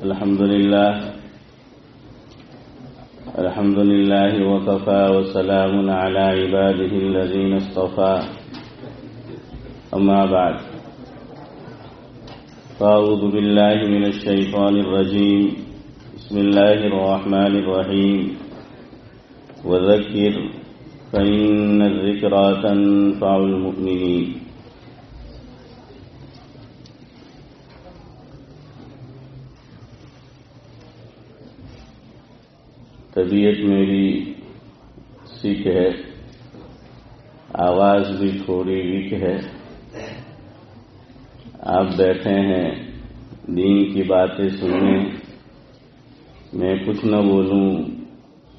الحمد لله وكفى وسلام على عباده الذين اصطفى أما بعد فأعوذ بالله من الشيطان الرجيم بسم الله الرحمن الرحيم وذكر فإن الذكرى تنفع المؤمنين. طبیعت میری سیکھ ہے، آواز بھی تھوڑی ویک ہے. آپ بیٹھے ہیں دین کی باتیں سننے، میں کچھ نہ بولوں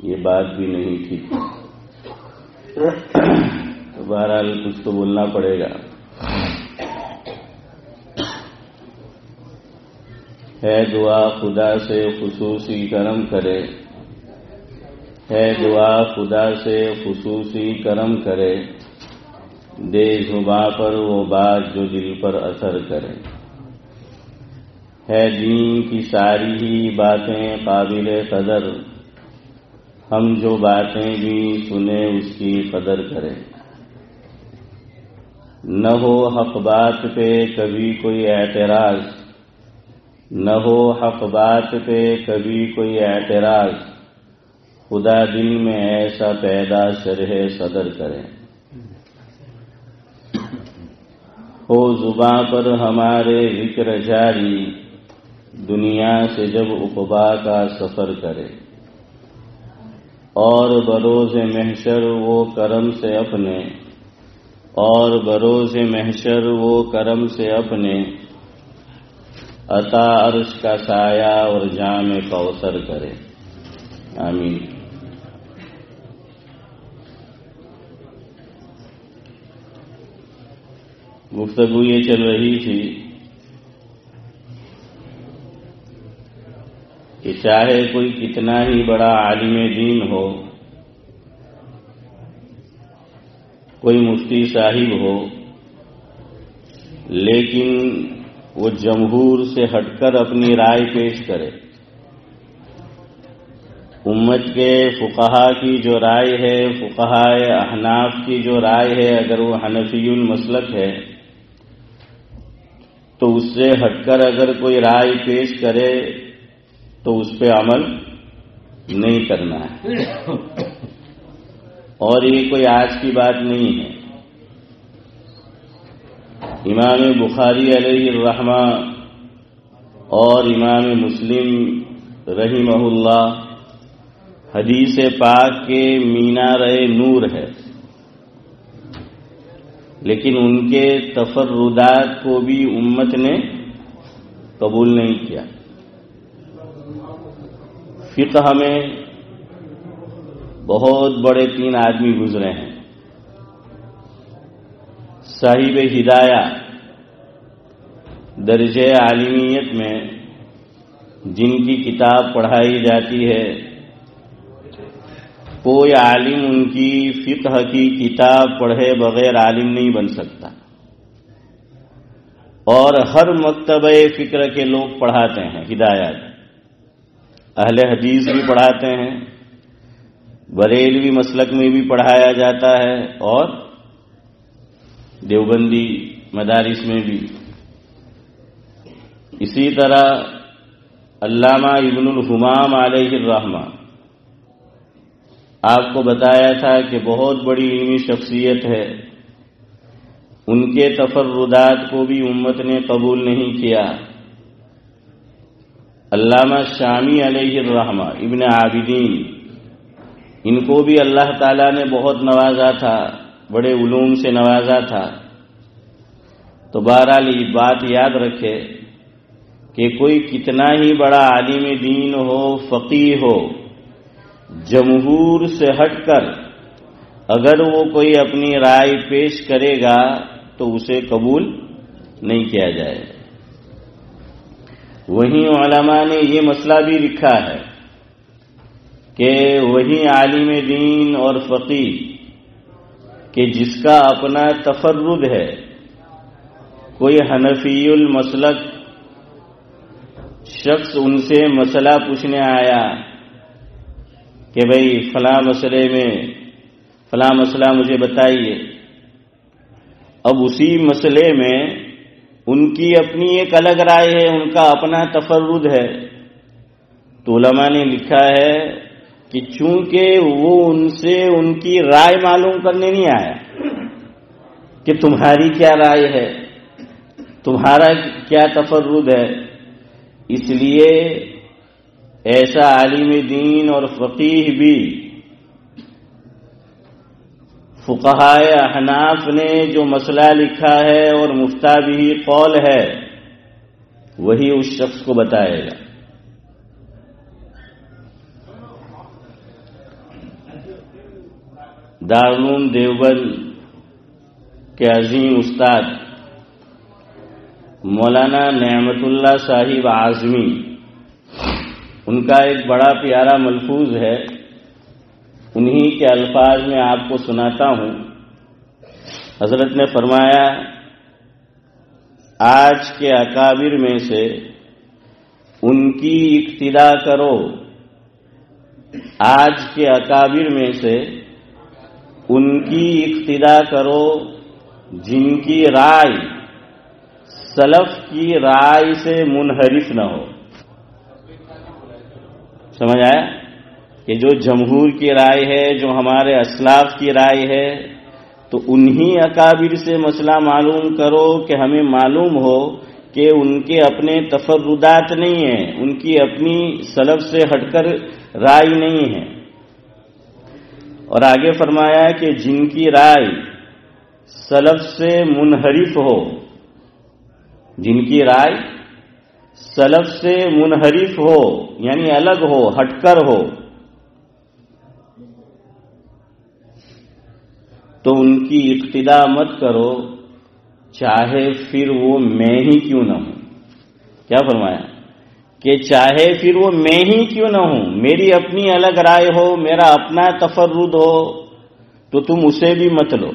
یہ بات بھی نہیں تھی. تو بہرحال کچھ تو بولنا پڑے گا. ہے دعا خدا سے خصوصی کرم کرے، ہے دعا خدا سے خصوصی کرم کرے، دے زباں پر وہ بات جو دل پر اثر کرے. ہے دین کی ساری ہی باتیں قابل قدر، ہم جو باتیں بھی سنیں اس کی قدر کریں. نہ ہو حق بات پہ کبھی کوئی اعتراض، نہ ہو حق بات پہ کبھی کوئی اعتراض، خدا دل میں ایسا پیدا شرح صدر کرے. ہو زباں پر ہمارے ذکر جاری، دنیا سے جب عقبا کا سفر کرے. اور بروز محشر وہ کرم سے اپنے، اور بروز محشر وہ کرم سے اپنے، عطا عرش کا سایہ اور جام کوثر کرے. آمین. گفتگو یہ چل رہی تھی کہ چاہے کوئی کتنا ہی بڑا عالم دین ہو، کوئی مفتی صاحب ہو، لیکن وہ جمہور سے ہٹ کر اپنی رائے پیش کرے. امت کے فقہا کی جو رائے ہے، فقہاء احناف کی جو رائے ہے، اگر وہ حنفی المسلک ہے تو اس سے ہٹ کر اگر کوئی رائے پیش کرے تو اس پہ عمل نہیں کرنا ہے. اور یہ کوئی آج کی بات نہیں ہے. امام بخاری علیہ الرحمہ اور امام مسلم رحمہ اللہ حدیث پاک کے مینار نور ہے، لیکن ان کے تفردات کو بھی امت نے قبول نہیں کیا. فقہ میں بہت بڑے 3 آدمی گزرے ہیں. صاحب ہدایہ درجہ عالمیت میں جن کی کتاب پڑھائی جاتی ہے، کوئی عالم ان کی فقہ کی کتاب پڑھے بغیر عالم نہیں بن سکتا. اور ہر مکتبہ فکر کے لوگ پڑھاتے ہیں ہدایات. اہل حدیث بھی پڑھاتے ہیں، بریلوی مسلک میں بھی پڑھایا جاتا ہے، اور دیوبندی مدارس میں بھی. اسی طرح علامہ ابن الحمام علیہ الرحمہ، آپ کو بتایا تھا کہ بہت بڑی علمی شخصیت ہے، ان کے تفردات کو بھی امت نے قبول نہیں کیا. علامہ شامی علیہ الرحمہ ابن عابدین، ان کو بھی اللہ تعالیٰ نے بہت نوازا تھا، بڑے علوم سے نوازا تھا. تو بہرحال یہ بات یاد رکھے کہ کوئی کتنا ہی بڑا عالم دین ہو، فقیہ ہو، جمہور سے ہٹ کر اگر وہ کوئی اپنی رائے پیش کرے گا تو اسے قبول نہیں کیا جائے. وہیں علماء نے یہ مسئلہ بھی لکھا ہے کہ وہی عالم دین اور فقیہ کہ جس کا اپنا تفرد ہے، کوئی حنفی المسلک شخص ان سے مسئلہ پوچھنے آیا کہ بھئی فلاں مسئلے میں فلاں مسئلہ مجھے بتائیے، اب اسی مسئلے میں ان کی اپنی ایک الگ رائے ہے، ان کا اپنا تفرد ہے، تو علماء نے لکھا ہے کہ چونکہ وہ ان سے ان کی رائے معلوم کرنے نہیں آیا کہ تمہاری کیا رائے ہے، تمہارا کیا تفرد ہے، اس لیے ایسا عالم دین اور فقیہ بھی فقہائے احناف نے جو مسئلہ لکھا ہے اور مفتیٰ بھی قول ہے وہی اس شخص کو بتائے گا۔ دارالعلوم دیوبند کے عظیم استاد مولانا نعمت اللہ صاحب اعظمی، ان کا ایک بڑا پیارا ملفوظ ہے، انہی کے الفاظ میں آپ کو سناتا ہوں۔ حضرت نے فرمایا، آج کے اکابر میں سے ان کی اقتدا کرو، آج کے اکابر میں سے ان کی اقتدا کرو جن کی رائے سلف کی رائے سے منحرف نہ ہو۔ سمجھ آیا کہ جو جمہور کی رائے ہے، جو ہمارے اسلاف کی رائے ہے، تو انہی اکابر سے مسئلہ معلوم کرو کہ ہمیں معلوم ہو کہ ان کے اپنے تفردات نہیں ہیں، ان کی اپنی سلف سے ہٹ کر رائے نہیں ہے۔ اور آگے فرمایا کہ جن کی رائے سلف سے منحرف ہو، جن کی رائے سلف سے منحرف ہو یعنی الگ ہو، ہٹ کر ہو، تو ان کی اقتدا مت کرو، چاہے پھر وہ میں ہی کیوں نہ ہوں۔ کیا فرمایا کہ چاہے پھر وہ میں ہی کیوں نہ ہوں، میری اپنی الگ رائے ہو، میرا اپنا تفرد ہو، تو تم اسے بھی مت لو۔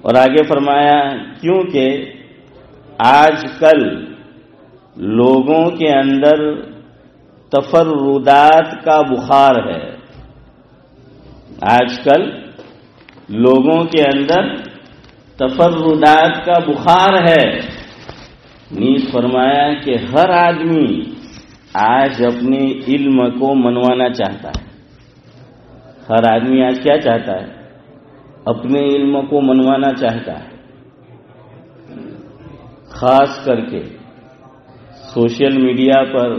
اور آگے فرمایا کیونکہ آج کل لوگوں کے اندر تفردات کا بخار ہے، آج کل لوگوں کے اندر تفردات کا بخار ہے۔ نیز فرمایا کہ ہر آدمی آج اپنے علم کو منوانا چاہتا ہے، ہر آدمی آج کیا چاہتا ہے؟ اپنے علم کو منوانا چاہتا ہے۔ خاص کر کے سوشل میڈیا پر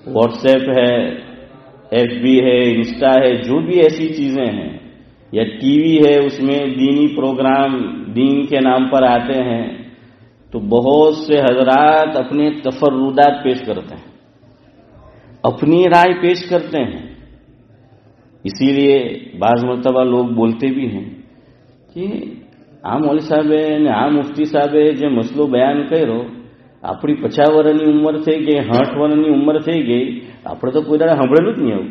واٹس ایپ ہے، ایف بی ہے، انسٹا ہے، جو بھی ایسی چیزیں ہیں، یا ٹی وی ہے، اس میں دینی پروگرام دین کے نام پر آتے ہیں، تو بہت سے حضرات اپنے تفردات پیش کرتے ہیں، اپنی رائے پیش کرتے ہیں۔ اسی لیے بعض مرتبہ لوگ بولتے بھی ہیں کہ عام مولوی صاحب نے عام مفتی صاحب جو مسئلو بیان કર્યો، આપણી 50 વર્ષની ઉંમર થઈ ગઈ, 60 વર્ષની ઉંમર થઈ ગઈ, આપણે તો કોઈ દાડે સાંભળેલું જ નહીં આવું।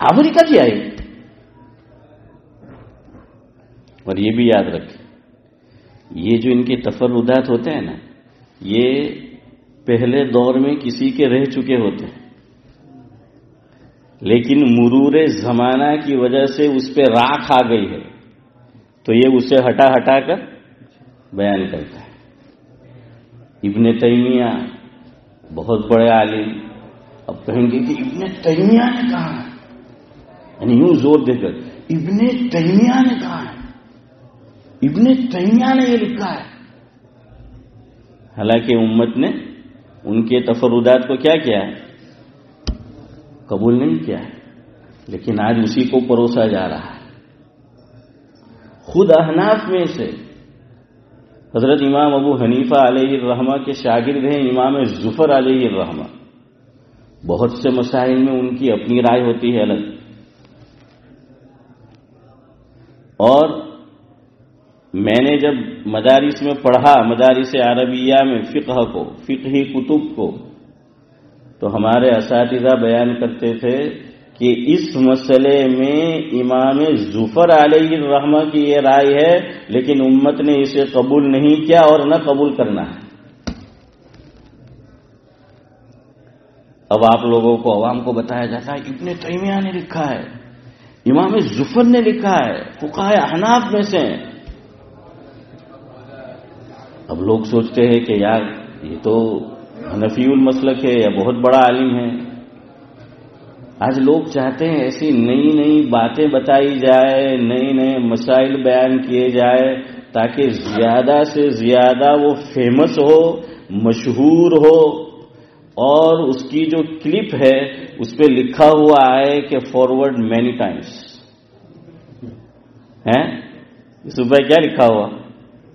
આ બધી ક્યાંથી આવી। اور یہ بھی یاد رکھیں، یہ جو ان کے تفردات ہوتے ہیں نا، یہ پہلے دور میں کسی کے رہ چکے ہوتے ہیں، لیکن مرور زمانہ کی وجہ سے اس پہ راکھ آ گئی ہے، تو یہ اسے ہٹا ہٹا کر بیان کرتا ہے۔ ابن تیمیہ بہت بڑے عالم، اب کہیں گے کہ ابن تیمیہ نے کہا ہے، یعنی یوں زور دے کر ابن تیمیہ نے کہا ہے، ابن تیمیہ نے یہ لکھا ہے۔ حالانکہ امت نے ان کے تفردات کو کیا کیا ہے؟ قبول نہیں کیا ہے، لیکن آج اسی کو پروسا جا رہا ہے۔ خود احناف میں سے حضرت امام ابو حنیفہ علیہ الرحمہ کے شاگرد ہیں امام زفر علیہ الرحمہ، بہت سے مسائل میں ان کی اپنی رائے ہوتی ہے الگ۔ اور میں نے جب مدارس میں پڑھا، مدارس عربیہ میں فقہ کو، فقہی کتب کو، تو ہمارے اساتذہ بیان کرتے تھے کہ اس مسئلے میں امام ظفر علیہ الرحمہ کی یہ رائے ہے، لیکن امت نے اسے قبول نہیں کیا اور نہ قبول کرنا ہے۔ اب آپ لوگوں کو، عوام کو بتایا جاتا ہے ابن تیمیہ نے لکھا ہے، امام ظفر نے لکھا ہے، فقہاء احناف میں سے۔ اب لوگ سوچتے ہیں کہ یار یہ تو حنفی المسلک ہے یا بہت بڑا عالم ہے۔ آج لوگ چاہتے ہیں ایسی نئی نئی باتیں بتائی جائے، نئے نئے مسائل بیان کیے جائے تاکہ زیادہ سے زیادہ وہ فیمس ہو، مشہور ہو، اور اس کی جو کلپ ہے اس پہ لکھا ہوا ہے کہ فارورڈ مینی ٹائمز ہے۔ اس پہ کیا لکھا ہوا؟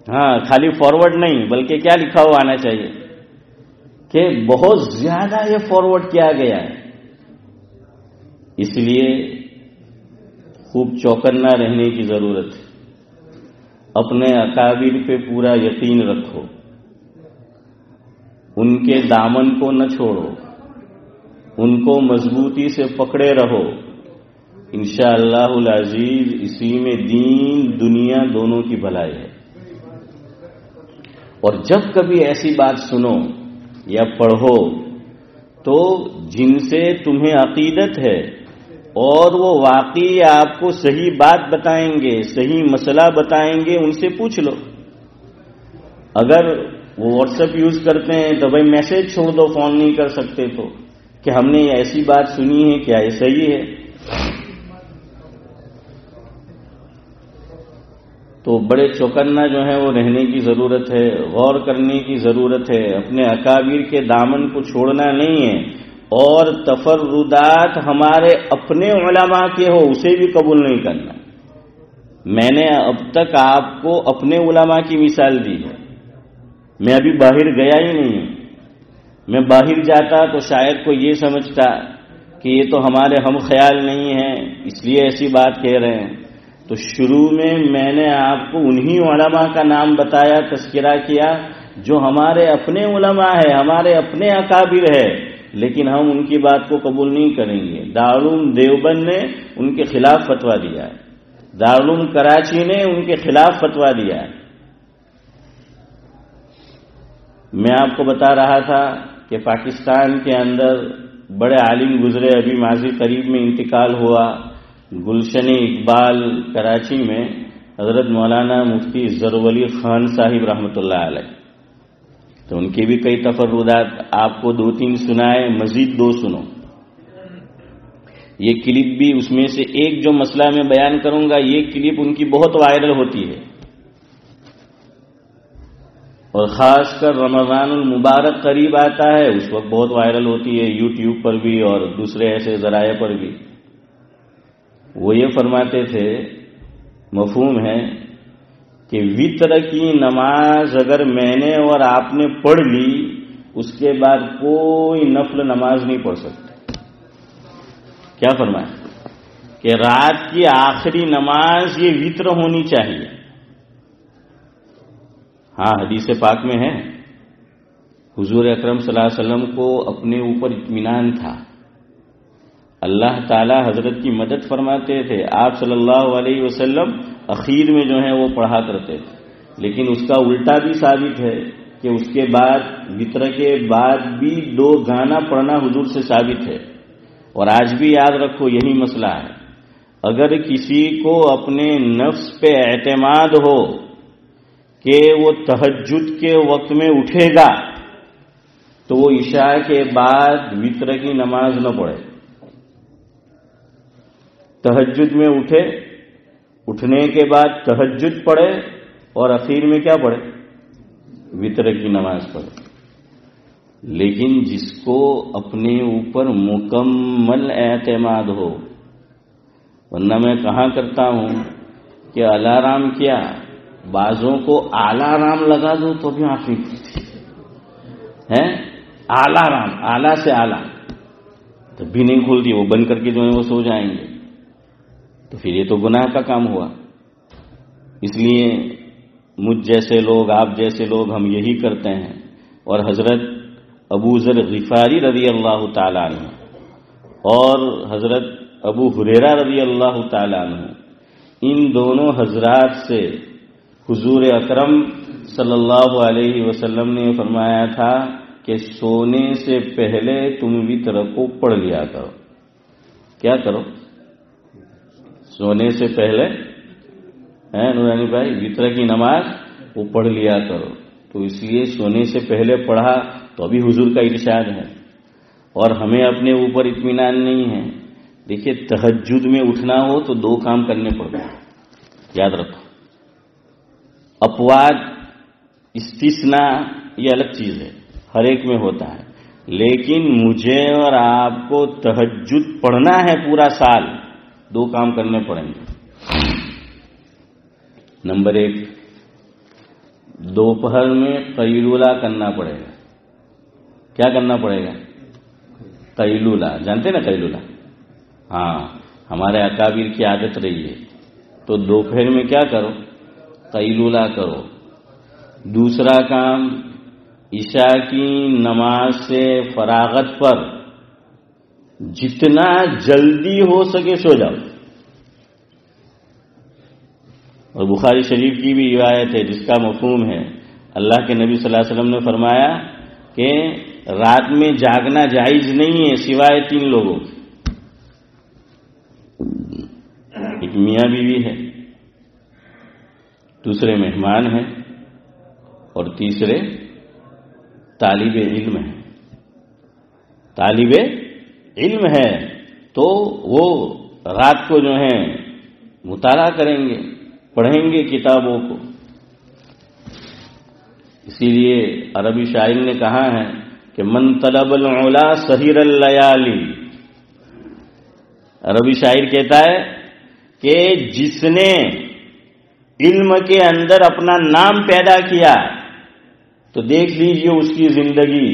ہاں، خالی فارورڈ نہیں بلکہ کیا لکھا ہوا آنا چاہیے کہ بہت زیادہ یہ فارورڈ کیا گیا ہے۔ اس لیے خوب چوکنا رہنے کی ضرورت ہے۔ اپنے اکابر پہ پورا یقین رکھو، ان کے دامن کو نہ چھوڑو، ان کو مضبوطی سے پکڑے رہو۔ انشاءاللہ العزیز اسی میں دین دنیا دونوں کی بھلائی ہے۔ اور جب کبھی ایسی بات سنو یا پڑھو تو جن سے تمہیں عقیدت ہے اور وہ واقعی آپ کو صحیح بات بتائیں گے، صحیح مسئلہ بتائیں گے، ان سے پوچھ لو۔ اگر وہ واٹس ایپ یوز کرتے ہیں تو بھائی میسج چھوڑ دو، فون نہیں کر سکتے تو کہ ہم نے ایسی بات سنی ہے، کیا یہ صحیح ہے؟ تو بڑے چوکنا جو ہے وہ رہنے کی ضرورت ہے، غور کرنے کی ضرورت ہے۔ اپنے اکابر کے دامن کو چھوڑنا نہیں ہے، اور تفردات ہمارے اپنے علماء کے ہو اسے بھی قبول نہیں کرنا۔ میں نے اب تک آپ کو اپنے علماء کی مثال دی ہے، میں ابھی باہر گیا ہی نہیں ہوں۔ میں باہر جاتا تو شاید کوئی یہ سمجھتا کہ یہ تو ہمارے ہم خیال نہیں ہیں اس لیے ایسی بات کہہ رہے ہیں۔ تو شروع میں نے آپ کو انہی علماء کا نام بتایا، تذکرہ کیا جو ہمارے اپنے علماء ہے، ہمارے اپنے اکابر ہے، لیکن ہم ان کی بات کو قبول نہیں کریں گے۔ دارالعلوم دیوبند نے ان کے خلاف فتویٰ دیا ہے، دارالعلوم کراچی نے ان کے خلاف فتویٰ دیا ہے۔ میں آپ کو بتا رہا تھا کہ پاکستان کے اندر بڑے عالم گزرے، ابھی ماضی قریب میں انتقال ہوا، گلشن اقبال کراچی میں حضرت مولانا مفتی ظہور خان صاحب رحمۃ اللہ علیہ۔ تو ان کی بھی کئی تفردات آپ کو 2-3 سنائے، مزید 2 سنو۔ یہ کلپ بھی اس میں سے ایک جو مسئلہ میں بیان کروں گا، یہ کلپ ان کی بہت وائرل ہوتی ہے، اور خاص کر رمضان المبارک قریب آتا ہے اس وقت بہت وائرل ہوتی ہے، یوٹیوب پر بھی اور دوسرے ایسے ذرائع پر بھی۔ وہ یہ فرماتے تھے، مفہوم ہے کہ وتر کی نماز اگر میں نے اور آپ نے پڑھ لی، اس کے بعد کوئی نفل نماز نہیں پڑھ سکتے۔ کیا فرمایا؟ کہ رات کی آخری نماز یہ وتر ہونی چاہیے۔ ہاں، حدیث پاک میں ہے، حضور اکرم صلی اللہ علیہ وسلم کو اپنے اوپر اطمینان تھا، اللہ تعالی حضرت کی مدد فرماتے تھے، آپ صلی اللہ علیہ وسلم اخیر میں جو ہے وہ پڑھا کرتے تھے۔ لیکن اس کا الٹا بھی ثابت ہے کہ اس کے بعد وتر کے بعد بھی 2 گانا پڑھنا حضور سے ثابت ہے۔ اور آج بھی یاد رکھو یہی مسئلہ ہے، اگر کسی کو اپنے نفس پہ اعتماد ہو کہ وہ تہجد کے وقت میں اٹھے گا تو وہ عشاء کے بعد وتر کی نماز نہ پڑھے، تہجد میں اٹھے، اٹھنے کے بعد تہجد پڑھے اور اخیر میں کیا پڑھے؟ وتر کی نماز پڑھے۔ لیکن جس کو اپنے اوپر مکمل اعتماد ہو، ورنہ میں کہاں کرتا ہوں کہ الارم کیا، بعضوں کو الارم لگا دو تو بھی آنکھ نہیں کھلتی ہے، الارم اعلیٰ سے اعلیٰ تب بھی نہیں کھلتی، وہ بند کر کے جو ہے وہ سو جائیں گے، تو پھر یہ تو گناہ کا کام ہوا۔ اس لیے مجھ جیسے لوگ، آپ جیسے لوگ ہم یہی کرتے ہیں۔ اور حضرت ابو ذر غفاری رضی اللہ تعالیٰ عنہ اور حضرت ابو ہریرہ رضی اللہ تعالیٰ عنہ، ان دونوں حضرات سے حضور اکرم صلی اللہ علیہ وسلم نے فرمایا تھا کہ سونے سے پہلے تم وتر کو پڑھ لیا کرو۔ کیا کرو؟ سونے سے پہلے نورانی بھائی وتر کی نماز وہ پڑھ لیا کرو۔ تو اس لیے سونے سے پہلے پڑھا تو ابھی حضور کا ارشاد ہے، اور ہمیں اپنے اوپر اطمینان نہیں ہے۔ دیکھیے تہجد میں اٹھنا ہو تو دو کام کرنے پڑتے ہیں، یاد رکھو۔ اپواد استثناء یہ الگ چیز ہے، ہر ایک میں ہوتا ہے، لیکن مجھے اور آپ کو تہجد پڑھنا ہے پورا سال، دو کام کرنے پڑیں گے۔ نمبر 1، دوپہر میں قیلولہ کرنا پڑے گا۔ کیا کرنا پڑے گا؟ قیلولہ، جانتے نا قیلولہ؟ ہاں، ہمارے اکابر کی عادت رہی ہے۔ تو دوپہر میں کیا کرو؟ قیلولہ کرو۔ دوسرا کام، عشاء کی نماز سے فراغت پر جتنا جلدی ہو سکے سو جاؤ۔ اور بخاری شریف کی بھی روایت ہے جس کا مفہوم ہے، اللہ کے نبی صلی اللہ علیہ وسلم نے فرمایا کہ رات میں جاگنا جائز نہیں ہے سوائے 3 لوگوں کی۔ ایک میاں بیوی ہے، دوسرے مہمان ہیں، اور تیسرے طالب علم ہے۔ طالب علم ہے تو وہ رات کو جو ہے مطالعہ کریں گے، پڑھیں گے کتابوں کو۔ اسی لیے عربی شاعر نے کہا ہے کہ من طلب العلا سہر اللیالی۔ عربی شاعر کہتا ہے کہ جس نے علم کے اندر اپنا نام پیدا کیا تو دیکھ لیجئے اس کی زندگی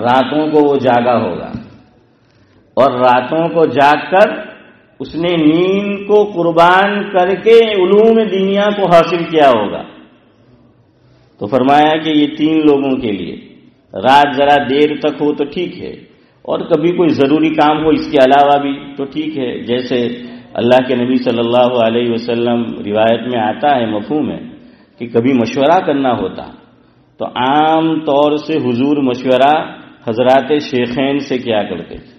راتوں کو وہ جاگا ہوگا، اور راتوں کو جاگ کر اس نے نیند کو قربان کر کے علوم دنیا کو حاصل کیا ہوگا۔ تو فرمایا کہ یہ 3 لوگوں کے لیے رات ذرا دیر تک ہو تو ٹھیک ہے، اور کبھی کوئی ضروری کام ہو اس کے علاوہ بھی تو ٹھیک ہے۔ جیسے اللہ کے نبی صلی اللہ علیہ وسلم روایت میں آتا ہے، مفہوم ہے کہ کبھی مشورہ کرنا ہوتا تو عام طور سے حضور مشورہ حضرات شیخین سے کیا کرتے تھے؟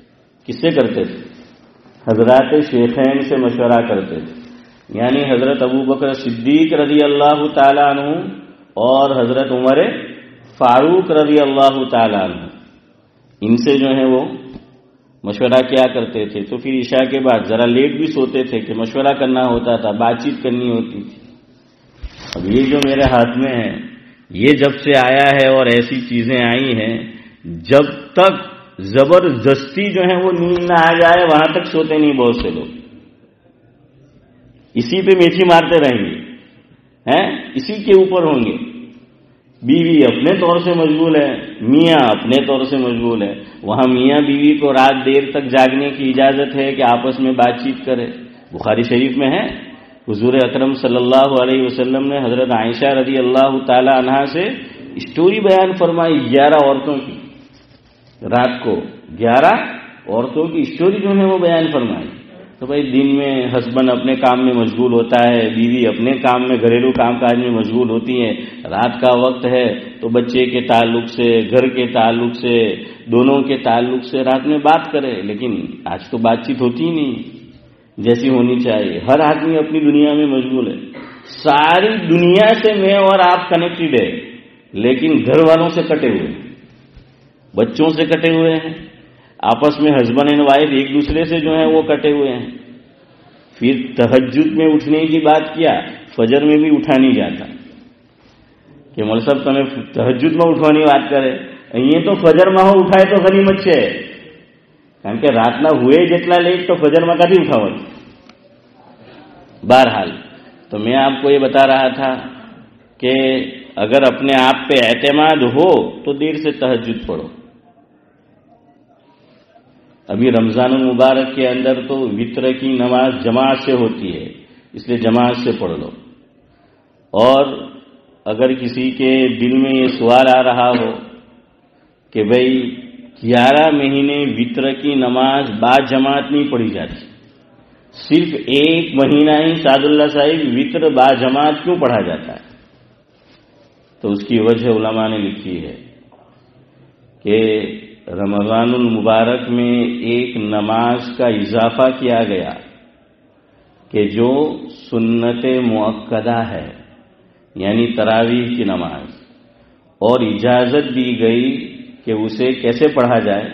کس سے کرتے تھے؟ حضرات شیخین سے مشورہ کرتے تھے، یعنی حضرت ابوبکر صدیق رضی اللہ تعالیٰ عنہ اور حضرت عمر فاروق رضی اللہ تعالیٰ عنہ، ان سے جو ہے وہ مشورہ کیا کرتے تھے۔ تو پھر عشاء کے بعد ذرا لیٹ بھی سوتے تھے کہ مشورہ کرنا ہوتا تھا، بات چیت کرنی ہوتی تھی۔ اب یہ جو میرے ہاتھ میں ہے یہ جب سے آیا ہے اور ایسی چیزیں آئی ہیں، جب تک زبردستی جو ہے وہ نیند نہ آ جائے وہاں تک سوتے نہیں بہت سے لوگ، اسی پہ میچھی مارتے رہیں گے، اسی کے اوپر ہوں گے۔ بیوی اپنے طور سے مشغول ہے، میاں اپنے طور سے مشغول ہے، وہاں میاں بیوی کو رات دیر تک جاگنے کی اجازت ہے کہ آپس میں بات چیت کرے۔ بخاری شریف میں ہے، حضور اکرم صلی اللہ علیہ وسلم نے حضرت عائشہ رضی اللہ تعالی عنہا سے اسٹوری بیان فرمائی 11 عورتوں کی، رات کو 11 عورتوں کی اسٹوری جو ہے وہ بیان فرمائی۔ تو بھائی دن میں ہسبینڈ اپنے کام میں مشغول ہوتا ہے، بیوی اپنے کام میں گھریلو کام کاج میں مشغول ہوتی ہے، رات کا وقت ہے تو بچے کے تعلق سے، گھر کے تعلق سے، دونوں کے تعلق سے رات میں بات کرے۔ لیکن آج تو بات چیت ہوتی ہی نہیں جیسی ہونی چاہیے، ہر آدمی اپنی دنیا میں مشغول ہے۔ ساری دنیا سے میں اور آپ کنیکٹڈ ہے، لیکن گھر والوں سے کٹے ہوئے ہیں، بچوں سے کٹے ہوئے ہیں، آپس میں ہسبینڈ اینڈ وائف ایک دوسرے سے جو ہے وہ کٹے ہوئے ہیں۔ پھر تہجد میں اٹھنے کی بات کیا، فجر میں بھی اٹھا نہیں جاتا کہ مول صاحب تمہیں تہجد میں اٹھوانی بات کرے، یہ تو فجر میں ہو اٹھائے تو غنیمت ہے، કારણ કે રાતના હુએ જેટલા લેટ તો ફજરમાં કાથી ઉઠાવવાનું। بہرحال تو میں آپ کو یہ بتا رہا تھا کہ اگر اپنے آپ پہ اعتماد ہو تو دیر سے تہجد پڑھو۔ ابھی رمضان المبارک کے اندر تو وتر کی نماز جماعت سے ہوتی ہے، اس لیے جماعت سے پڑھ لو۔ اور اگر کسی کے دل میں یہ سوال آ رہا ہو کہ بھئی 11 مہینے وتر کی نماز با جماعت نہیں پڑھی جاتی، صرف ایک مہینہ ہی سعد اللہ صاحب وطر با جماعت کیوں پڑھا جاتا ہے؟ تو اس کی وجہ علماء نے لکھی ہے کہ رمضان المبارک میں ایک نماز کا اضافہ کیا گیا کہ جو سنت مؤکدہ ہے، یعنی تراویح کی نماز، اور اجازت دی گئی کہ اسے کیسے پڑھا جائے؟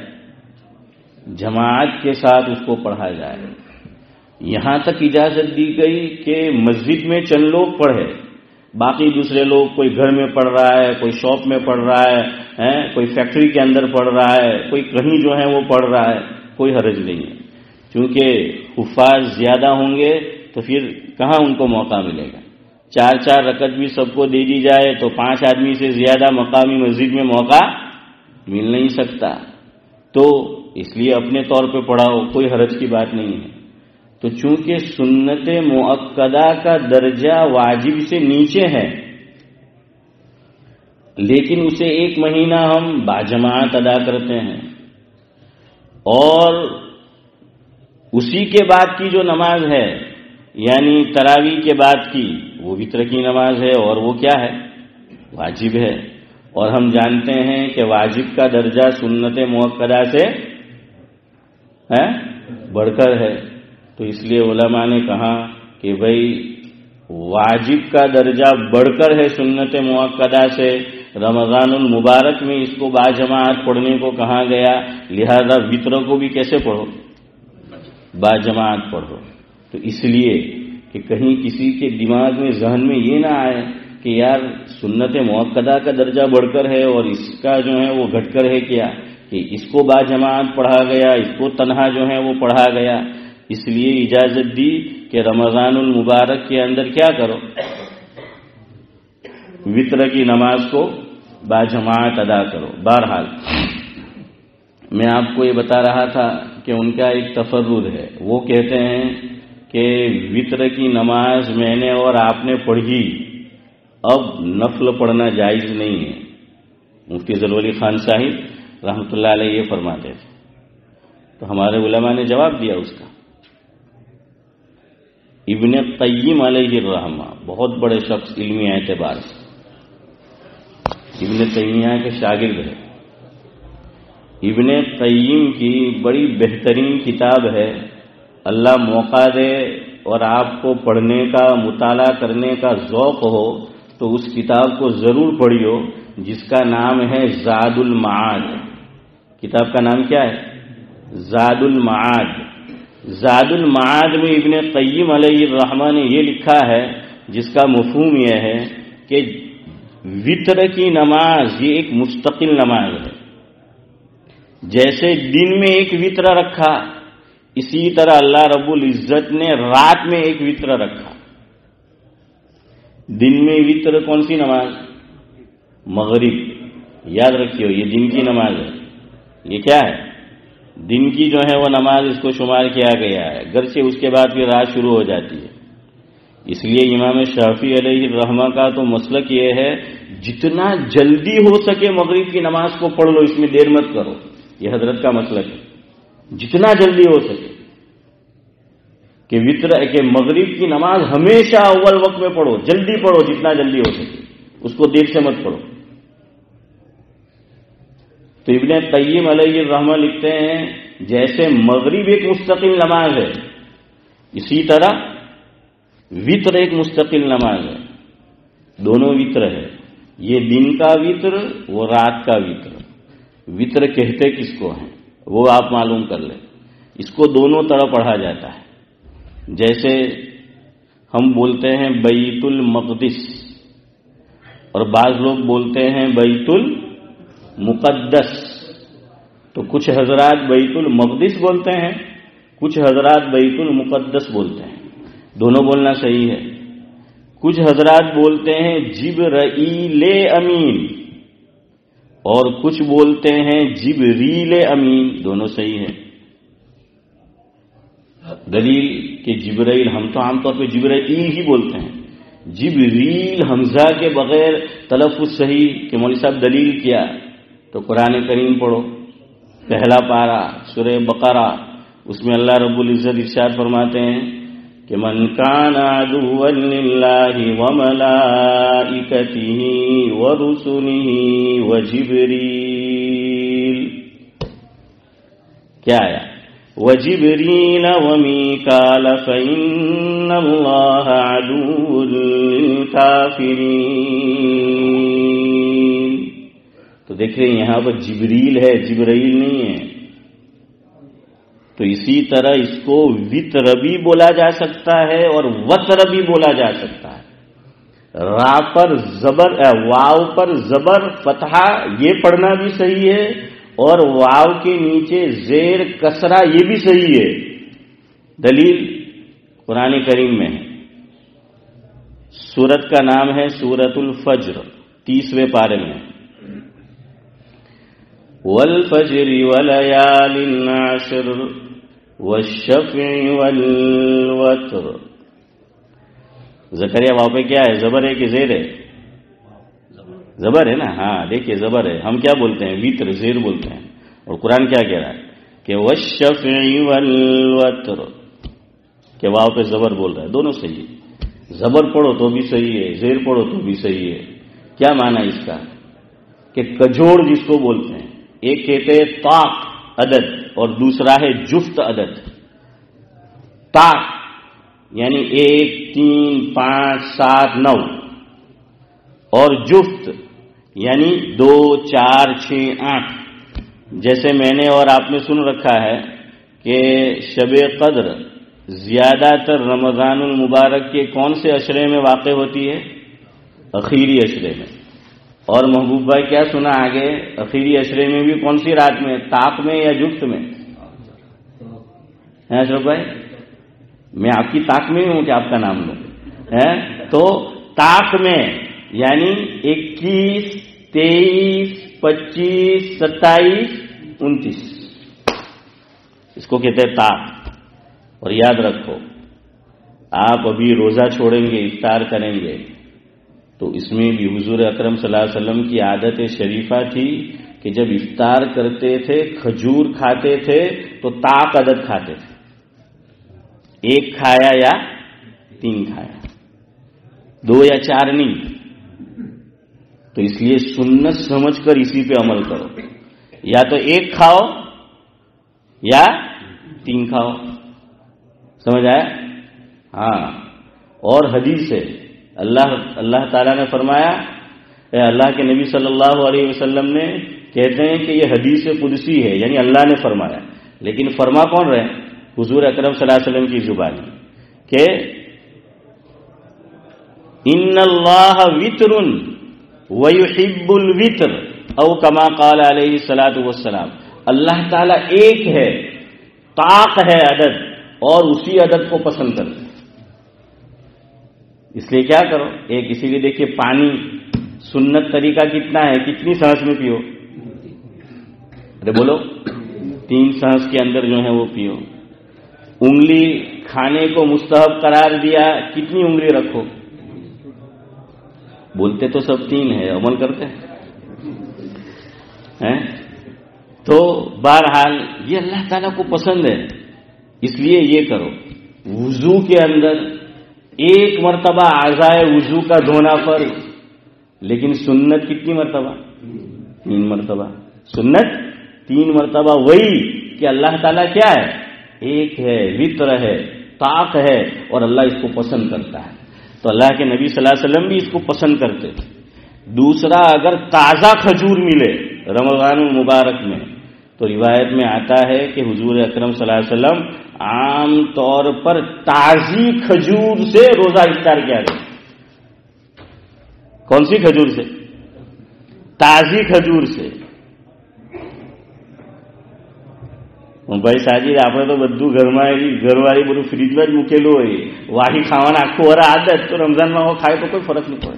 جماعت کے ساتھ اس کو پڑھا جائے۔ یہاں تک اجازت دی گئی کہ مسجد میں چند لوگ پڑھے، باقی دوسرے لوگ، کوئی گھر میں پڑھ رہا ہے، کوئی شاپ میں پڑھ رہا ہے، کوئی فیکٹری کے اندر پڑھ رہا ہے، کوئی کہیں جو ہے وہ پڑھ رہا ہے، کوئی حرج نہیں ہے۔ چونکہ حفاظ زیادہ ہوں گے تو پھر کہاں ان کو موقع ملے گا؟ 4 رکعت بھی سب کو دے دی جائے تو 5 آدمی سے زیادہ مقامی مسجد میں موقع مل نہیں سکتا، تو اس لیے اپنے طور پہ پڑھاؤ، کوئی حرج کی بات نہیں ہے۔ تو چونکہ سنت مؤکدہ کا درجہ واجب سے نیچے ہے، لیکن اسے ایک مہینہ ہم باجماعت ادا کرتے ہیں، اور اسی کے بعد کی جو نماز ہے یعنی تراویح کے بعد کی وہ وتر کی نماز ہے، اور وہ کیا ہے؟ واجب ہے، اور ہم جانتے ہیں کہ واجب کا درجہ سنت مؤکدہ سے بڑھ کر ہے۔ تو اس لیے علماء نے کہا کہ بھئی واجب کا درجہ بڑھ کر ہے سنت مؤکدہ سے، رمضان المبارک میں اس کو باجماعت پڑھنے کو کہا گیا، لہذا وتر کو بھی کیسے پڑھو؟ باجماعت پڑھو۔ تو اس لیے کہ کہیں کسی کے دماغ میں ذہن میں یہ نہ آئے کہ یار سنت مؤکدہ کا درجہ بڑھ کر ہے اور اس کا جو ہے وہ گھٹ کر ہے، کیا کہ اس کو باجماعت پڑھا گیا، اس کو تنہا جو ہے وہ پڑھا گیا۔ اس لیے اجازت دی کہ رمضان المبارک کے اندر کیا کرو؟ وتر کی نماز کو باجماعت ادا کرو۔ بہرحال میں آپ کو یہ بتا رہا تھا کہ ان کا ایک تفرد ہے، وہ کہتے ہیں کہ وتر کی نماز میں نے اور آپ نے پڑھی، اب نفل پڑھنا جائز نہیں ہے۔ مفتی ظفر علی خان صاحب رحمۃ اللہ علیہ یہ فرماتے تھے، تو ہمارے علماء نے جواب دیا اس کا۔ ابن قیم علیہ الرحمہ بہت بڑے شخص علمی اعتبار سے، ابن تیمیہ کے شاگرد ہیں۔ ابن قیم کی بڑی بہترین کتاب ہے، اللہ موقع دے اور آپ کو پڑھنے کا، مطالعہ کرنے کا ذوق ہو تو اس کتاب کو ضرور پڑھیو، جس کا نام ہے زاد المعاد۔ کتاب کا نام کیا ہے؟ زاد المعاد۔ زاد المعاد میں ابن قیم علیہ الرحمہ نے یہ لکھا ہے، جس کا مفہوم یہ ہے کہ وتر کی نماز یہ ایک مستقل نماز ہے۔ جیسے دن میں ایک وتر رکھا، اسی طرح اللہ رب العزت نے رات میں ایک وتر رکھا۔ دن میں وتر کون سی نماز؟ مغرب۔ یاد رکھیو یہ دن کی نماز ہے، یہ کیا ہے؟ دن کی جو ہے وہ نماز، اس کو شمار کیا گیا ہے، گرچہ اس کے بعد پھر رات شروع ہو جاتی ہے۔ اس لیے امام شافعی علیہ الرحمہ کا تو مسلک یہ ہے جتنا جلدی ہو سکے مغرب کی نماز کو پڑھ لو، اس میں دیر مت کرو، یہ حضرت کا مسلک ہے، جتنا جلدی ہو سکے کہ کہ مغرب کی نماز ہمیشہ اول وقت میں پڑھو، جلدی پڑھو، جتنا جلدی ہو سکے، اس کو دیر سے مت پڑھو۔ تو ابن قیم علیہ الرحمہ لکھتے ہیں جیسے مغرب ایک مستقل نماز ہے، اسی طرح وتر ایک مستقل نماز ہے، دونوں وتر ہے، یہ دن کا وتر، وہ رات کا وتر۔ وتر کہتے کس کو ہیں وہ آپ معلوم کر لیں، اس کو دونوں طرح پڑھا جاتا ہے۔ جیسے ہم بولتے ہیں بیت المقدس، اور بعض لوگ بولتے ہیں بیت المقدس، تو کچھ حضرات بیت المقدس بولتے ہیں، کچھ حضرات بیت المقدس بولتے ہیں، دونوں بولنا صحیح ہے۔ کچھ حضرات بولتے ہیں جبرائیل امین، اور کچھ بولتے ہیں جبریل امین، دونوں صحیح ہے۔ دلیل کہ جبرائیل، ہم تو عام طور پہ جبرائیل ہی بولتے ہیں، جبریل حمزہ کے بغیر تلفظ صحیح کہ مولوی صاحب دلیل کیا، تو قرآن کریم پڑھو، پہلا پارہ سورہ بقرہ اس میں اللہ رب العزت ارشاد فرماتے ہیں کہ من کان عدوا للہ وملائکتہ ورسلہ وجبریل، کیا آیا؟ وجبریل ومیکال فإن اللہ عدو للکافرین۔ تو دیکھ رہے ہیں یہاں پر جبریل ہے، جبرائیل نہیں ہے۔ تو اسی طرح اس کو وتر بھی بولا جا سکتا ہے اور وتر بھی بولا جا سکتا ہے۔ را پر زبر، واو پر زبر فتحہ یہ پڑھنا بھی صحیح ہے، اور واو کے نیچے زیر کسرہ یہ بھی صحیح ہے۔ دلیل قرآن کریم میں ہے، سورت کا نام ہے سورۃ الفجر، 30ویں پارے میں، والفجر وليال عشر والشفع والوتر۔ زکریا واو پہ کیا ہے؟ زبر ہے کہ زیر ہے؟ زبر ہے نا، ہاں دیکھیے زبر ہے۔ ہم کیا بولتے ہیں؟ وتر، زیر بولتے ہیں۔ اور قرآن کیا کہہ رہا ہے کہ والشفع والوتر، کہ واو پہ زبر بول رہا ہے۔ دونوں صحیح ہے، زبر پڑھو تو بھی صحیح ہے، زیر پڑھو تو بھی صحیح ہے۔ کیا معنی اس کا؟ کہ کجوڑ جس کو بولتے ہیں، ایک کہتے ہیں طاق عدد اور دوسرا ہے جفت عدد۔ طاق یعنی 1 3 5 7 9، اور جفت یعنی 2 4 6 8۔ جیسے میں نے اور آپ نے سن رکھا ہے کہ شب قدر زیادہ تر رمضان المبارک کے کون سے عشرے میں واقع ہوتی ہے؟ اخیری عشرے میں۔ اور محبوب بھائی کیا سنا آگے؟ اخیری عشرے میں بھی کون سی رات میں؟ طاق میں یا جفت میں؟ اشرف بھائی میں آپ کی طاق میں ہوں کہ آپ کا نام لوں؟ تو طاق میں یعنی 21 23 25 27 29، اس کو کہتے ہیں طاق۔ اور یاد رکھو، آپ ابھی روزہ چھوڑیں گے، افطار کریں گے، تو اس میں بھی حضور اکرم صلی اللہ علیہ وسلم کی عادت شریفہ تھی کہ جب افطار کرتے تھے، کھجور کھاتے تھے تو طاق عدد کھاتے تھے، 1 کھایا یا 3 کھایا، 2 یا 4 نہیں۔ تو اس لیے سنت سمجھ کر اسی پہ عمل کرو، یا تو 1 کھاؤ یا 3 کھاؤ، سمجھ آیا؟ ہاں۔ اور حدیث ہے، اللہ تعالیٰ نے فرمایا، اللہ کے نبی صلی اللہ علیہ وسلم نے کہتے ہیں کہ یہ حدیث قدسی ہے، یعنی اللہ نے فرمایا، لیکن فرما کون رہے؟ حضور اکرم صلی اللہ علیہ وسلم کی زبان کہ ان اللہ وتر وَيُحِبُّ الْوِتْرَ او کما قال علیہ الصلوۃ والسلام، اللہ تعالیٰ ایک ہے، طاق ہے عدد، اور اسی عدد کو پسند کرتے ہیں۔ اس لیے کیا کرو، ایک اسی لیے دیکھیے پانی سنت طریقہ کتنا ہے، کتنی سانس میں پیو؟ ارے بولو، 3 سانس کے اندر جو ہے وہ پیو۔ انگلی کھانے کو مستحب قرار دیا، کتنی انگلی رکھو؟ بولتے تو سب 3 ہے، عمل کرتے ہیں؟ تو بہرحال یہ اللہ تعالیٰ کو پسند ہے، اس لیے یہ کرو۔ وضو کے اندر 1 مرتبہ اعضائے وضو کا دھونا فرض، لیکن سنت کتنی مرتبہ؟ 3 مرتبہ۔ سنت 3 مرتبہ، وہی کہ اللہ تعالیٰ کیا ہے؟ ایک ہے، وتر ہے، طاق ہے، اور اللہ اس کو پسند کرتا ہے۔ تو اللہ کے نبی صلی اللہ علیہ وسلم بھی اس کو پسند کرتے تھے۔ دوسرا، اگر تازہ کھجور ملے رمضان المبارک میں، تو روایت میں آتا ہے کہ حضور اکرم صلی اللہ علیہ وسلم عام طور پر تازی کھجور سے روزہ افطار کیا کرتے۔ کون سی کھجور سے؟ تازی کھجور سے۔ ભાઈ સાજી આપણે તો બધું ઘરમાં એવી ઘરવાળી બધું ફ્રીજમાં જ મૂકેલું હોય, વાહી ખાવાના આખું વરા આદત, તો રમઝાનમાં ખાય તો કોઈ ફરક નહીં પડે।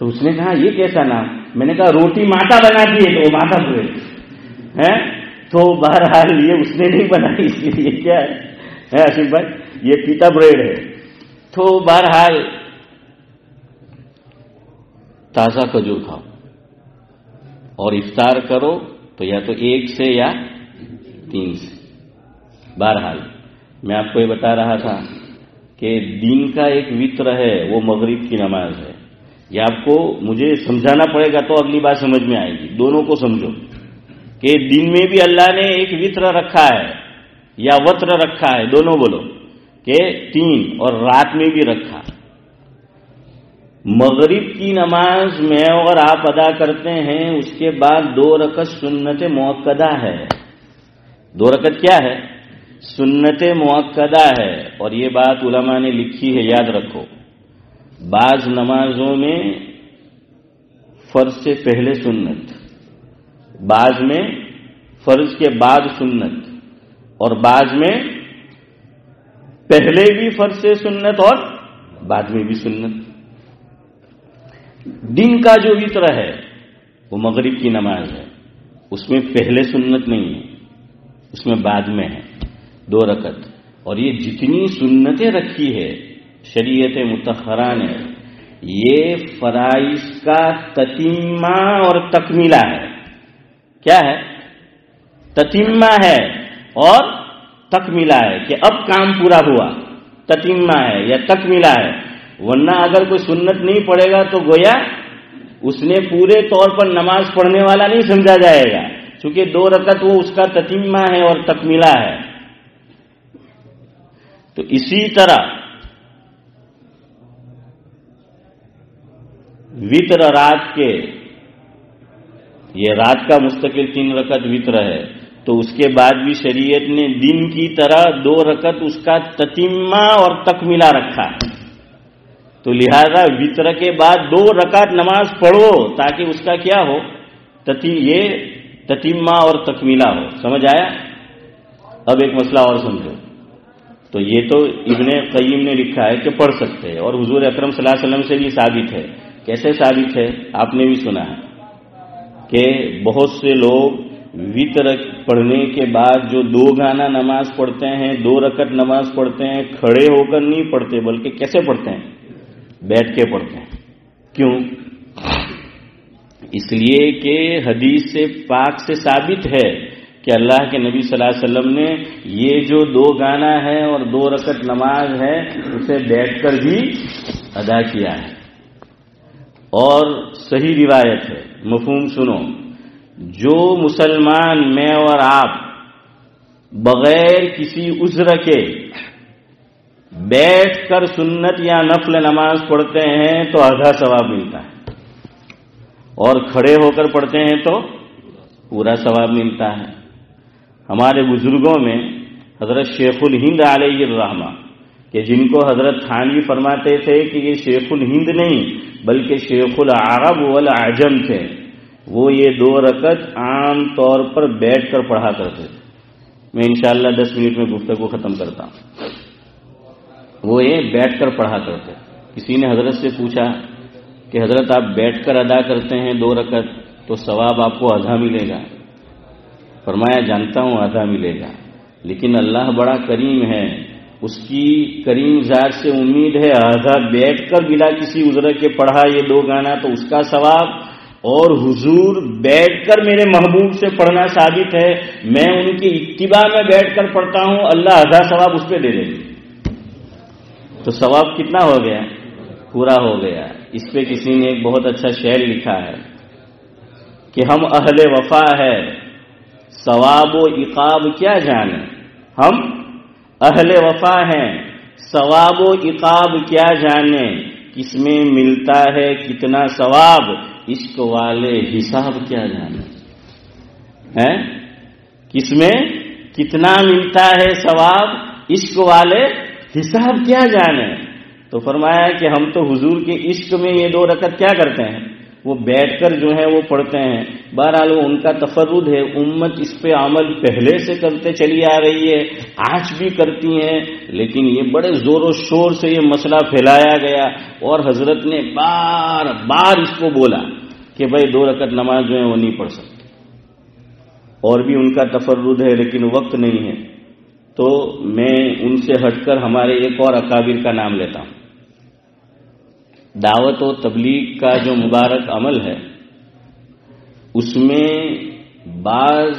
تو اس نے کہا یہ کیسا نام؟ میں نے کہا روٹی ماتا بناتی ہے تو وہ ماتا بریڈ ہے. تو بہرحال یہ اس نے نہیں بنائی، اس لیے یہ کیا ہے آصف بھائی، یہ پیتا بریڈ ہے. تو بہرحال تازہ کھجور کھاؤ اور افطار کرو تو یا تو 1 سے یا 3 سے. بہرحال میں آپ کو یہ بتا رہا تھا کہ دین کا ایک وطر ہے، وہ مغرب کی نماز ہے. یہ آپ کو مجھے سمجھانا پڑے گا تو اگلی بات سمجھ میں آئے گی. دونوں کو سمجھو کہ دن میں بھی اللہ نے ایک وطر رکھا ہے یا وطر رکھا ہے، دونوں بولو کہ 3، اور رات میں بھی رکھا. مغرب کی نماز میں اگر آپ ادا کرتے ہیں اس کے بعد 2 رکعت سنت مؤکدہ ہے. 2 رکعت کیا ہے؟ سنت مؤکدہ ہے. اور یہ بات علماء نے لکھی ہے، یاد رکھو. بعض نمازوں میں فرض سے پہلے سنت، بعض میں فرض کے بعد سنت، اور بعض میں پہلے بھی فرض سے سنت اور بعد میں بھی سنت. دن کا جو وطر ہے وہ مغرب کی نماز ہے، اس میں پہلے سنت نہیں ہے، اس میں بعد میں ہے 2 رکعت. اور یہ جتنی سنتیں رکھی ہے شریعت مطہرہ نے، یہ فرائض کا تتمہ اور تکمیلہ ہے. کیا ہے؟ تتمہ ہے اور تکمیلہ ہے کہ اب کام پورا ہوا. تتمہ ہے یا تکمیلہ ہے. ورنہ اگر کوئی سنت نہیں پڑھے گا تو گویا اس نے پورے طور پر نماز پڑھنے والا نہیں سمجھا جائے گا، چونکہ 2 رکعت وہ اس کا تتمہ ہے اور تکمیلہ ہے. تو اسی طرح وطر رات کے، یہ رات کا مستقل 3 رکعت وطر ہے، تو اس کے بعد بھی شریعت نے دن کی طرح 2 رکعت اس کا تتمہ اور تکمیلہ رکھا. تو لہذا وطر کے بعد 2 رکعت نماز پڑھو تاکہ اس کا کیا ہو؟ یہ تتمہ اور تکمیلہ ہو. سمجھ آیا؟ اب ایک مسئلہ اور سمجھو. تو یہ تو ابن قیم نے لکھا ہے کہ پڑھ سکتے ہیں، اور حضور اکرم صلی اللہ علیہ وسلم سے بھی ثابت ہے. کیسے ثابت ہے؟ آپ نے بھی سنا ہے کہ بہت سے لوگ وطر پڑھنے کے بعد جو 2 گانا نماز پڑھتے ہیں، 2 رکعت نماز پڑھتے ہیں، کھڑے ہو کر نہیں پڑھتے بلکہ کیسے پڑھتے ہیں؟ بیٹھ کے پڑھتے ہیں. کیوں؟ اس لیے کہ حدیث سے پاک سے ثابت ہے کہ اللہ کے نبی صلی اللہ علیہ وسلم نے یہ جو 2 گانا ہے اور 2 رکعت نماز ہے اسے بیٹھ کر بھی ادا کیا ہے. اور صحیح روایت ہے، مفہوم سنو. جو مسلمان میں اور آپ بغیر کسی عذر کے بیٹھ کر سنت یا نفل نماز پڑھتے ہیں تو آدھا ثواب ملتا ہے، اور کھڑے ہو کر پڑھتے ہیں تو پورا ثواب ملتا ہے. ہمارے بزرگوں میں حضرت شیخ الہند علیہ الرحمہ، کہ جن کو حضرت تھانوی فرماتے تھے کہ یہ شیخ الہند نہیں بلکہ شیخ العرب والعجم تھے، وہ یہ 2 رکعت عام طور پر بیٹھ کر پڑھا کرتے تھے. میں انشاءاللہ 10 منٹ میں گفتگو ختم کرتا ہوں. وہ یہ بیٹھ کر پڑھا کرتے. کسی نے حضرت سے پوچھا کہ حضرت آپ بیٹھ کر ادا کرتے ہیں 2 رکعت تو ثواب آپ کو آدھا ملے گا. فرمایا جانتا ہوں آدھا ملے گا، لیکن اللہ بڑا کریم ہے، اس کی کریم ذات سے امید ہے آدھا بیٹھ کر بلا کسی عذر کے پڑھا یہ 2 گانا تو اس کا ثواب، اور حضور بیٹھ کر میرے محبوب سے پڑھنا ثابت ہے، میں ان کی اتباع میں بیٹھ کر پڑھتا ہوں، اللہ آدھا ثواب اس پہ دے دے گی. تو ثواب کتنا ہو گیا؟ پورا ہو گیا. اس پہ کسی نے ایک بہت اچھا شعر لکھا ہے کہ ہم اہل وفا ہے ثواب و عقاب کیا جانے. ہم اہل وفا ہیں ثواب و عقاب کیا جانے، کس میں ملتا ہے کتنا ثواب، عشق والے حساب کیا جانے. کس میں کتنا ملتا ہے ثواب، عشق والے حساب کیا جانے. تو فرمایا کہ ہم تو حضور کے عشق میں یہ 2 رکعت کیا کرتے ہیں؟ وہ بیٹھ کر جو ہے وہ پڑھتے ہیں. بہرحال وہ ان کا تفرد ہے. امت اس پہ عمل پہلے سے کرتے چلی آ رہی ہے, آج بھی کرتی ہیں, لیکن یہ بڑے زور و شور سے یہ مسئلہ پھیلایا گیا اور حضرت نے بار بار اس کو بولا کہ بھائی 2 رکعت نماز جو ہے وہ نہیں پڑھ سکتے. اور بھی ان کا تفرد ہے لیکن وقت نہیں ہے, تو میں ان سے ہٹ کر ہمارے ایک اور اکابر کا نام لیتا ہوں. دعوت و تبلیغ کا جو مبارک عمل ہے اس میں بعض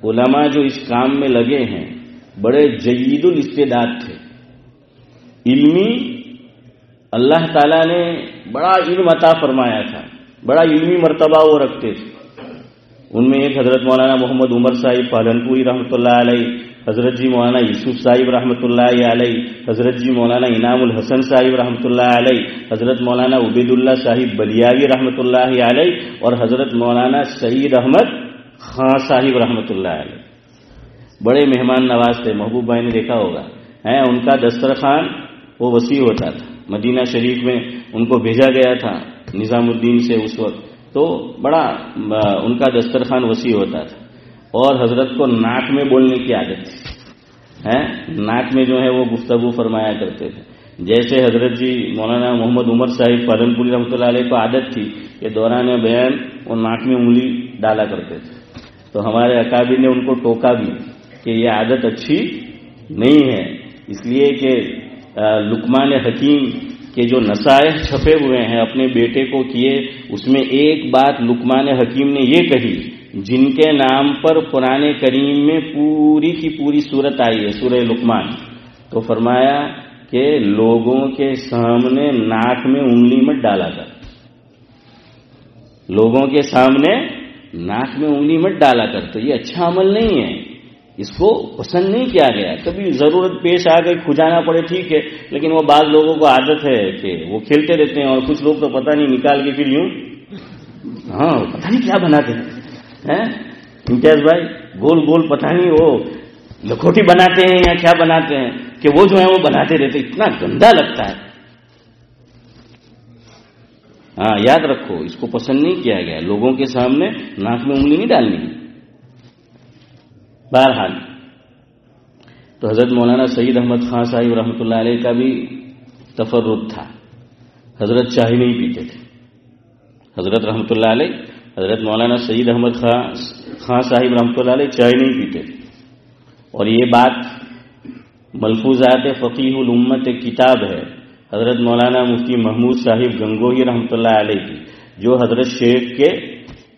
علماء جو اس کام میں لگے ہیں بڑے جید الاستعداد تھے, علمی, اللہ تعالیٰ نے بڑا علم عطا فرمایا تھا, بڑا علمی مرتبہ وہ رکھتے تھے. ان میں ایک حضرت مولانا محمد عمر صاحب پالنپوری رحمۃ اللہ علیہ, حضرت جی مولانا یوسف صاحب رحمۃ اللہ علیہ, حضرت جی مولانا انعام الحسن صاحب رحمۃ اللہ علیہ, حضرت مولانا عبید اللہ صاحب بلیاوی رحمۃ اللہ علیہ, اور حضرت مولانا سعید احمد خان صاحب رحمۃ اللہ علیہ. بڑے مہمان نواز تھے, محبوب بھائی نے دیکھا ہوگا, ان کا دسترخوان وہ وسیع ہوتا تھا. مدینہ شریف میں ان کو بھیجا گیا تھا نظام الدین سے اس وقت, تو بڑا ان کا دسترخوان وسیع ہوتا تھا. اور حضرت کو ناک میں بولنے کی عادت تھی, ناک میں جو ہے وہ گفتگو فرمایا کرتے تھے. جیسے حضرت جی مولانا محمد عمر صاحب پالنپوری رحمۃ اللہ علیہ کو عادت تھی کہ دوران بیان وہ ناک میں انگلی ڈالا کرتے تھے, تو ہمارے اکابر نے ان کو ٹوکا بھی کہ یہ عادت اچھی نہیں ہے, اس لیے کہ لقمان حکیم کے جو نصائح چھپے ہوئے ہیں اپنے بیٹے کو کیے, اس میں ایک بات لقمان حکیم نے یہ کہی, جن کے نام پر قرآن کریم میں پوری کی پوری سورت آئی ہے, سورہ لقمان, تو فرمایا کہ لوگوں کے سامنے ناک میں انگلی مت ڈالا کر, لوگوں کے سامنے ناک میں انگلی مت ڈالا کر. تو یہ اچھا عمل نہیں ہے, اس کو پسند نہیں کیا گیا. کبھی ضرورت پیش آ گئی کھجانا پڑے ٹھیک ہے, لیکن وہ بعض لوگوں کو عادت ہے کہ وہ کھیلتے رہتے ہیں, اور کچھ لوگ تو پتہ نہیں نکال کے پھر یوں پتہ نہیں کیا بناتے ہیں. امتیاز بھائی گول گول پتہ نہیں وہ لکھوٹی بناتے ہیں یا کیا بناتے ہیں کہ وہ جو ہے وہ بناتے رہتے, اتنا گندا لگتا ہے. یاد رکھو اس کو پسند نہیں کیا گیا, لوگوں کے سامنے ناک میں انگلی نہیں ڈالنی. بہرحال تو حضرت مولانا سعید احمد خان صاحب رحمۃ اللہ علیہ کا بھی تفرد تھا. حضرت چائے نہیں پیتے تھے. حضرت رحمۃ اللہ علیہ, حضرت مولانا سعید احمد خان صاحب رحمۃ اللہ علیہ چائے نہیں پیتے تھے. اور یہ بات ملفوظات فقیہ الامت ایک کتاب ہے حضرت مولانا مفتی محمود صاحب گنگوہی رحمۃ اللہ علیہ کی, جو حضرت شیخ کے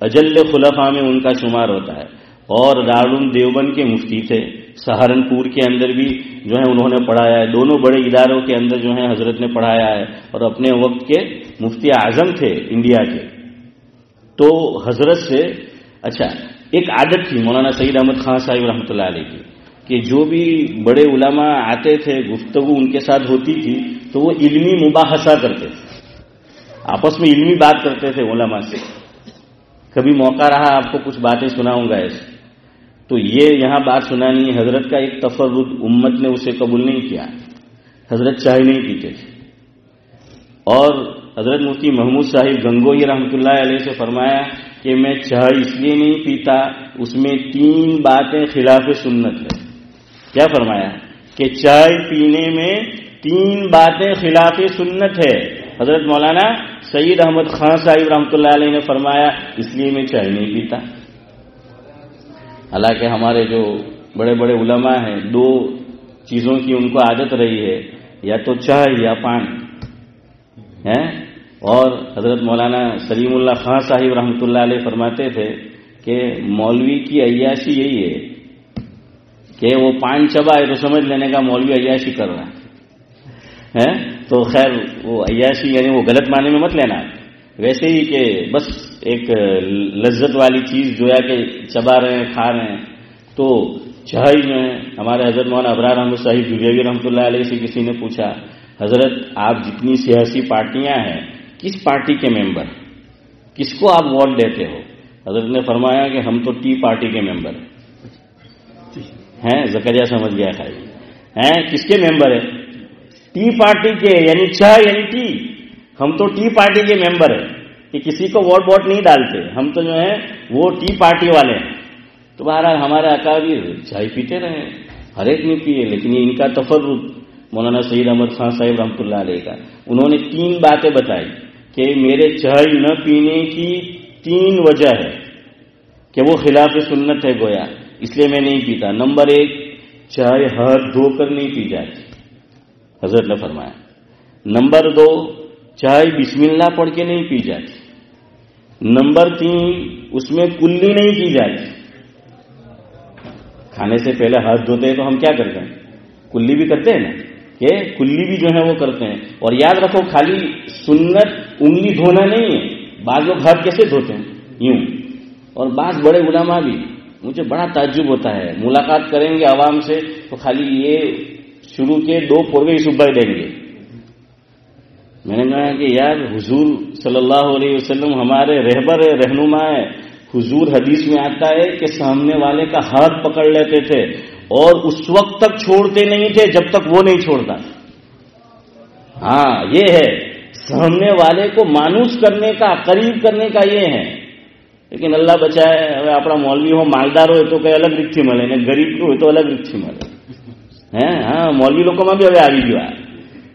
اجل خلفاء میں ان کا شمار ہوتا ہے, اور دارالعلوم دیوبند کے مفتی تھے. سہارنپور کے اندر بھی جو ہے انہوں نے پڑھایا ہے, دونوں بڑے اداروں کے اندر جو ہے حضرت نے پڑھایا ہے, اور اپنے وقت کے مفتی اعظم تھے انڈیا کے. تو حضرت سے ایک عادت تھی مولانا سعید احمد خان صاحب رحمۃ اللہ علیہ کی کہ جو بھی بڑے علماء آتے تھے گفتگو ان کے ساتھ ہوتی تھی تو وہ علمی مباحثہ کرتے تھے, آپس میں علمی بات کرتے تھے علماء سے. کبھی موقع رہا آپ کو کچھ باتیں سناؤں گا ایسے, تو یہ یہاں بات سنانی ہے. حضرت کا ایک تفرد امت نے اسے قبول نہیں کیا. حضرت چائے نہیں پیتے تھے, اور حضرت مفتی محمود صاحب گنگوہی رحمۃ اللہ علیہ سے فرمایا کہ میں چائے اس لیے نہیں پیتا, اس میں 3 باتیں خلاف سنت ہے. کیا فرمایا کہ چائے پینے میں 3 باتیں خلاف سنت ہے. حضرت مولانا سعید احمد خان صاحب رحمۃ اللہ علیہ نے فرمایا اس لیے میں چائے نہیں پیتا. حالانکہ ہمارے جو بڑے بڑے علماء ہیں 2 چیزوں کی ان کو عادت رہی ہے, یا تو چائے یا پانی ہے. اور حضرت مولانا سلیم اللہ خان صاحب رحمۃ اللہ علیہ فرماتے تھے کہ مولوی کی عیاشی یہی ہے کہ وہ پان چبائے تو سمجھ لینے کا مولوی عیاشی کر رہا ہے. تو خیر وہ عیاشی یعنی وہ غلط معنی میں مت لینا, ویسے ہی کہ بس ایک لذت والی چیز جو ہے کہ چبا رہے ہیں کھا رہے ہیں. تو چائے جو ہے ہمارے حضرت مولانا ابرار احمد صاحب جولیوی رحمۃ اللہ علیہ سے کسی نے پوچھا حضرت آپ جتنی سیاسی پارٹیاں ہیں کس پارٹی کے ممبر, کس کو آپ ووٹ دیتے ہو؟ حضرت نے فرمایا کہ ہم تو ٹی پارٹی کے ممبر ہیں. زکریا سمجھ گیا ہیں کس کے ممبر ہے؟ ٹی پارٹی کے, یعنی چائے یعنی ٹی, ہم تو ٹی پارٹی کے ممبر ہیں. کہ کسی کو ووٹ نہیں ڈالتے، ہم تو جو ہے وہ ٹی پارٹی والے ہیں. تو بہرحال ہمارے اکابر چائے پیتے رہے، ہر ایک نے پیے، لیکن یہ ان کا تفرد مولانا سید احمد خان صاحب رحمۃ اللہ علیہ کا، انہوں نے 3 باتیں بتائی کہ میرے چائے نہ پینے کی 3 وجہ ہے کہ وہ خلاف سنت ہے گویا، اس لیے میں نہیں پیتا. نمبر 1، چائے ہاتھ دھو کر نہیں پی جاتی، حضرت نے فرمایا. نمبر 2، چائے بسم اللہ پڑھ کے نہیں پی جاتی. نمبر 3، اس میں کلی نہیں کی جاتی. کھانے سے پہلے ہاتھ دھوتے ہیں تو ہم کیا کرتے ہیں؟ کلی بھی کرتے ہیں نا، کہ کلی بھی جو ہے وہ کرتے ہیں. اور یاد رکھو خالی سنت انگلی دھونا نہیں ہے، بعض لوگ ہاتھ کیسے دھوتے ہیں؟ یوں. اور بعض بڑے علماء بھی، مجھے بڑا تعجب ہوتا ہے، ملاقات کریں گے عوام سے تو خالی یہ شروع کے 2 پورے صبح دیں گے. میں نے کہا کہ یار حضور صلی اللہ علیہ وسلم ہمارے رہبر رہنما ہے. حضور حدیث میں آتا ہے کہ سامنے والے کا ہاتھ پکڑ لیتے تھے اور اس وقت تک چھوڑتے نہیں تھے جب تک وہ نہیں چھوڑتا. ہاں یہ ہے سامنے والے کو مانوس کرنے کا، قریب کرنے کا یہ ہے. لیکن اللہ بچائے، હવે આપણા મૌલવી હો માલદાર હોય તો કઈ અલગ રીતથી મળે ને ગરીબ હોય તો અલગ રીતથી મળે. હા મૌલવી લોકોમાં બી હવે આવી ગયો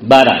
12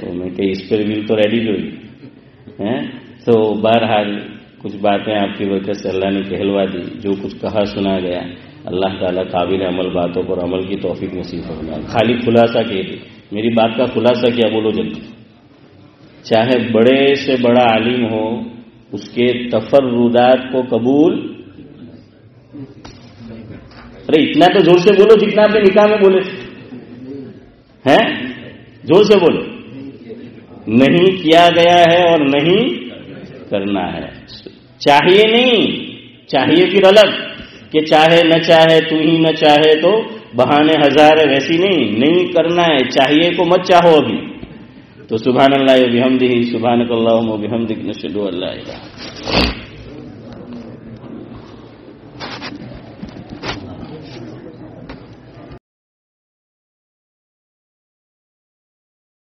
تو میں کہ اس پر بھی تو ریڈی ہوئی ہیں. تو بہرحال کچھ باتیں آپ کی برکت سے اللہ نے کہلوا دی. جو کچھ کہا سنا گیا اللہ تعالیٰ قابل عمل باتوں پر عمل کی توفیق نصیب فرمائے. خالی خلاصہ کہہ دی, میری بات کا خلاصہ کیا بولو جلدی. چاہے بڑے سے بڑا عالم ہو اس کے تفردات کو قبول. ارے اتنا تو زور سے بولو جتنا آپ نے نکاح میں بولے ہیں, زور سے بولو. نہیں کیا گیا ہے اور نہیں کرنا ہے. چاہیے نہیں, چاہیے پھر الگ کہ چاہے نہ چاہے تو ہی نہ چاہے تو بہانے ہزار ہے, ویسی نہیں کرنا ہے. چاہیے کو مت چاہو ابھی. تو سبحان اللہ و بحمدہ, سبحانک اللہم و بحمدک, نشہد ان لا الہ الا انت.